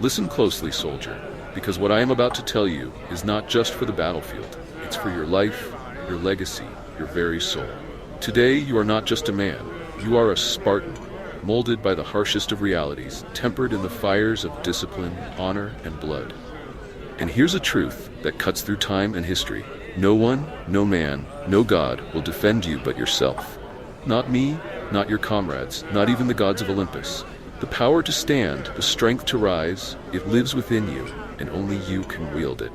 Listen closely, soldier, because what I am about to tell you is not just for the battlefield. It's for your life, your legacy, your very soul. Today, you are not just a man. You are a Spartan, molded by the harshest of realities, tempered in the fires of discipline, honor, and blood. And here's a truth that cuts through time and history. No one, no man, no God will defend you but yourself. Not me, not your comrades, not even the gods of Olympus. The power to stand, the strength to rise, it lives within you, and only you can wield it.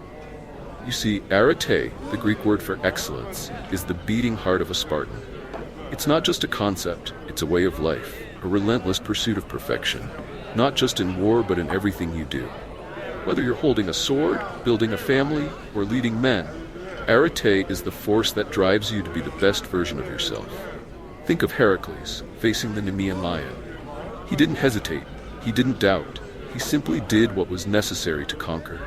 You see, arete, the Greek word for excellence, is the beating heart of a Spartan. It's not just a concept, it's a way of life, a relentless pursuit of perfection, not just in war but in everything you do. Whether you're holding a sword, building a family, or leading men, arete is the force that drives you to be the best version of yourself. Think of Heracles, facing the Nemean lion. He didn't hesitate, he didn't doubt, he simply did what was necessary to conquer.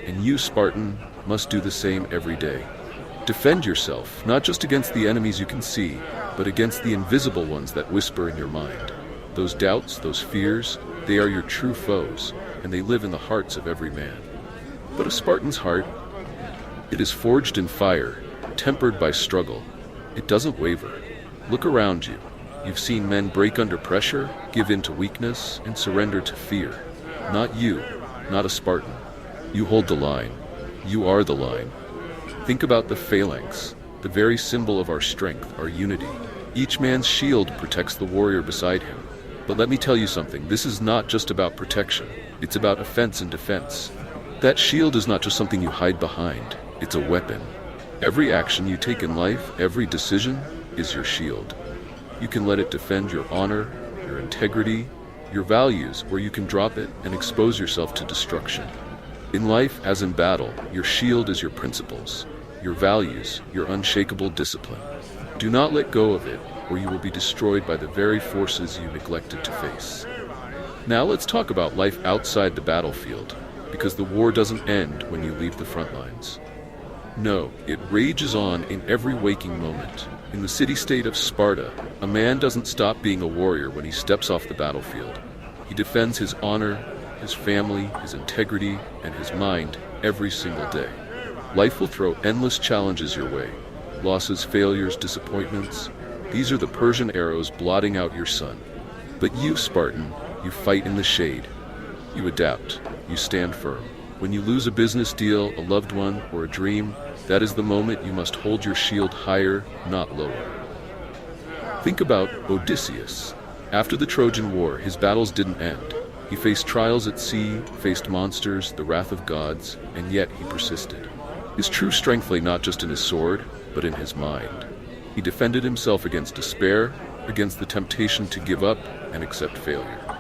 And you, Spartan, must do the same every day. Defend yourself, not just against the enemies you can see, but against the invisible ones that whisper in your mind. Those doubts, those fears, they are your true foes, and they live in the hearts of every man. But a Spartan's heart, it is forged in fire, tempered by struggle. It doesn't waver. Look around you. You've seen men break under pressure, give in to weakness, and surrender to fear. Not you, not a Spartan. You hold the line. You are the line. Think about the phalanx, the very symbol of our strength, our unity. Each man's shield protects the warrior beside him. But let me tell you something, this is not just about protection. It's about offense and defense. That shield is not just something you hide behind. It's a weapon. Every action you take in life, every decision, is your shield. You can let it defend your honor, your integrity, your values, or you can drop it and expose yourself to destruction. In life, as in battle, your shield is your principles, your values, your unshakable discipline. Do not let go of it, or you will be destroyed by the very forces you neglected to face. Now let's talk about life outside the battlefield, because the war doesn't end when you leave the front lines. No, it rages on in every waking moment. In the city-state of Sparta, a man doesn't stop being a warrior when he steps off the battlefield. He defends his honor, his family, his integrity, and his mind every single day. Life will throw endless challenges your way. Losses, failures, disappointments. These are the Persian arrows blotting out your sun. But you, Spartan, you fight in the shade. You adapt. You stand firm. When you lose a business deal, a loved one, or a dream, that is the moment you must hold your shield higher, not lower. Think about Odysseus. After the Trojan War, his battles didn't end. He faced trials at sea, faced monsters, the wrath of gods, and yet he persisted. His true strength lay not just in his sword, but in his mind. He defended himself against despair, against the temptation to give up and accept failure.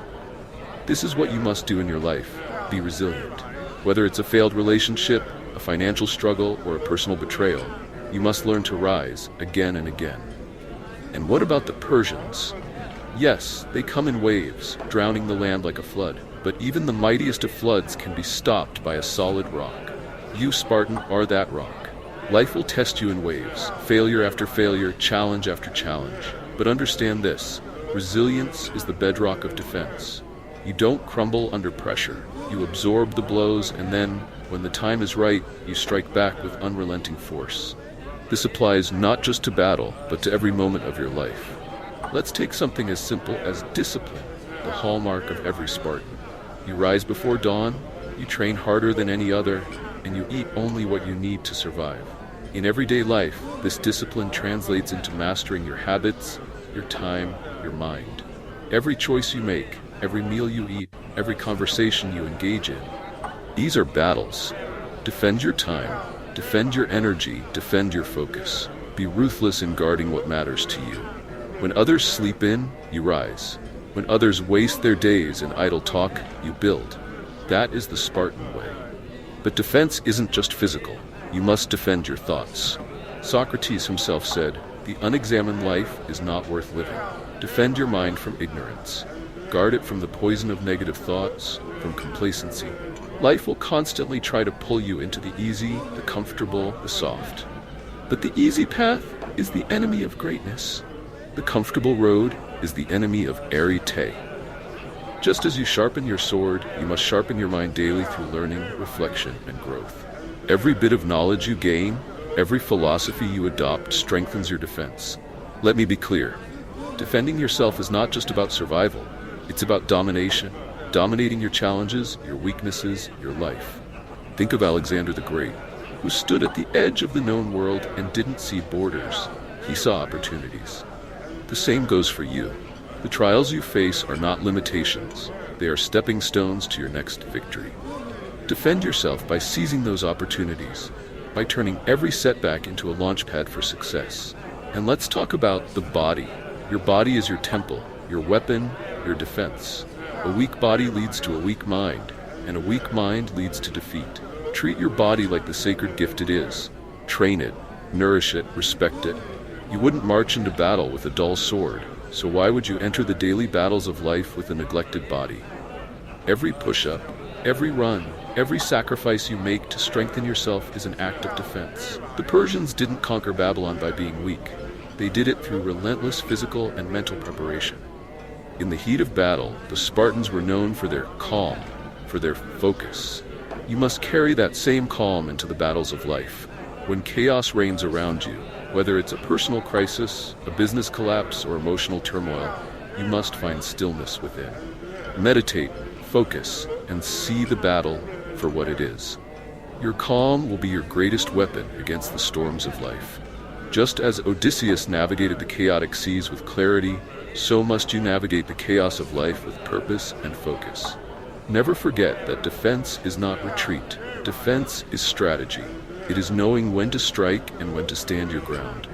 This is what you must do in your life. Be resilient. Whether it's a failed relationship, a financial struggle, or a personal betrayal, you must learn to rise again and again. And what about the Persians? Yes, they come in waves, drowning the land like a flood, but even the mightiest of floods can be stopped by a solid rock. You, Spartan, are that rock. Life will test you in waves, failure after failure, challenge after challenge. But understand this, resilience is the bedrock of defense. You don't crumble under pressure. You absorb the blows, and then, when the time is right, you strike back with unrelenting force. This applies not just to battle, but to every moment of your life. Let's take something as simple as discipline, the hallmark of every Spartan. You rise before dawn, you train harder than any other, and you eat only what you need to survive. In everyday life, this discipline translates into mastering your habits, your time, your mind. Every choice you make, every meal you eat, every conversation you engage in, these are battles. Defend your time, defend your energy, defend your focus. Be ruthless in guarding what matters to you. When others sleep in, you rise. When others waste their days in idle talk, you build. That is the Spartan way. But defense isn't just physical. You must defend your thoughts. Socrates himself said, "The unexamined life is not worth living." Defend your mind from ignorance. Guard it from the poison of negative thoughts, from complacency. Life will constantly try to pull you into the easy, the comfortable, the soft. But the easy path is the enemy of greatness. The comfortable road is the enemy of arete. Just as you sharpen your sword, you must sharpen your mind daily through learning, reflection, and growth. Every bit of knowledge you gain, every philosophy you adopt strengthens your defense. Let me be clear. Defending yourself is not just about survival. It's about domination, dominating your challenges, your weaknesses, your life. Think of Alexander the Great, who stood at the edge of the known world and didn't see borders. He saw opportunities. The same goes for you. The trials you face are not limitations. They are stepping stones to your next victory. Defend yourself by seizing those opportunities, by turning every setback into a launch pad for success. And let's talk about the body. Your body is your temple, your weapon, your defense. A weak body leads to a weak mind, and a weak mind leads to defeat. Treat your body like the sacred gift it is. Train it, nourish it, respect it. You wouldn't march into battle with a dull sword, so why would you enter the daily battles of life with a neglected body? Every push-up, every run, every sacrifice you make to strengthen yourself is an act of defense. The Persians didn't conquer Babylon by being weak. They did it through relentless physical and mental preparation. In the heat of battle, the Spartans were known for their calm, for their focus. You must carry that same calm into the battles of life. When chaos reigns around you, whether it's a personal crisis, a business collapse, or emotional turmoil, you must find stillness within. Meditate, focus, and see the battle for what it is. Your calm will be your greatest weapon against the storms of life. Just as Odysseus navigated the chaotic seas with clarity, so must you navigate the chaos of life with purpose and focus. Never forget that defense is not retreat. Defense is strategy. It is knowing when to strike and when to stand your ground.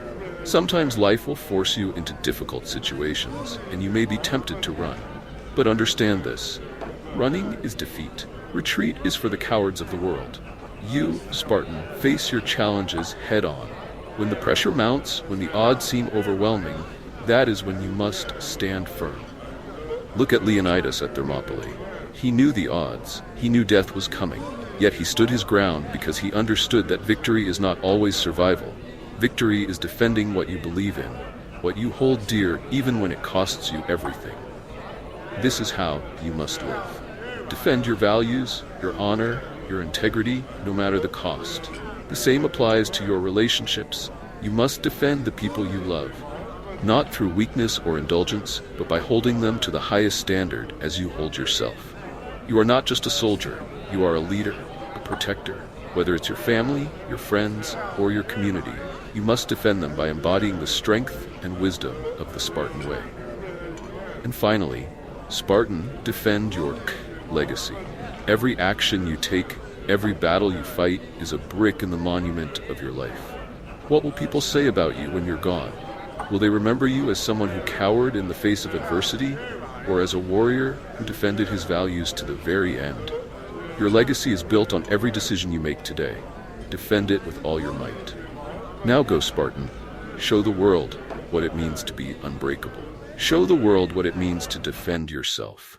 Sometimes life will force you into difficult situations, and you may be tempted to run. But understand this. Running is defeat. Retreat is for the cowards of the world. You, Spartan, face your challenges head-on. When the pressure mounts, when the odds seem overwhelming, that is when you must stand firm. Look at Leonidas at Thermopylae. He knew the odds. He knew death was coming. Yet he stood his ground because he understood that victory is not always survival. Victory is defending what you believe in, what you hold dear even when it costs you everything. This is how you must live. Defend your values, your honor, your integrity, no matter the cost. The same applies to your relationships. You must defend the people you love, not through weakness or indulgence, but by holding them to the highest standard as you hold yourself. You are not just a soldier, you are a leader, a protector. Whether it's your family, your friends, or your community, you must defend them by embodying the strength and wisdom of the Spartan way. And finally, Spartan, defend your legacy. Every action you take, every battle you fight is a brick in the monument of your life. What will people say about you when you're gone? Will they remember you as someone who cowered in the face of adversity, or as a warrior who defended his values to the very end? Your legacy is built on every decision you make today. Defend it with all your might. Now go, Spartan. Show the world what it means to be unbreakable. Show the world what it means to defend yourself.